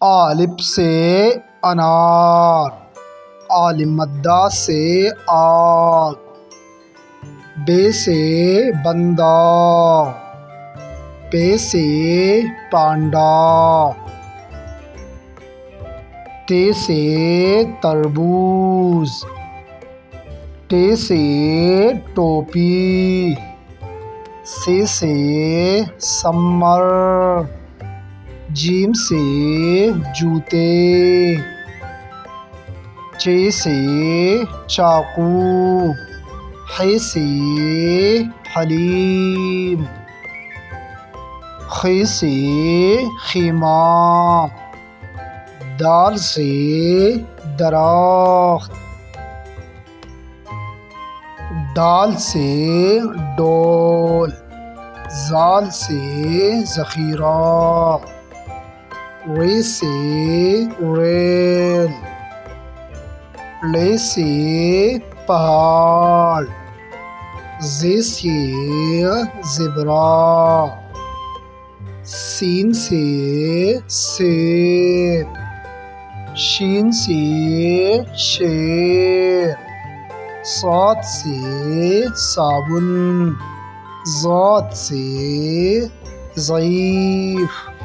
الف سے انار، مدہ سے آگ، بے سے بندہ، پے سے پانڈا، تے سے تربوز، ٹے سے ٹوپی، سے سمر، جیم سے جوتے، چے سے چاقو، حے سے حلیم، خے سے خیمہ، دال سے درخت، ڈال سے ڈول، ذال سے ذخیرہ، رے سے ریل، لے سے پہاڑ، زے سے زبرا، سین سے سیب، شین سے شیر، صاد سے صابن، ضاد سے ضعیف۔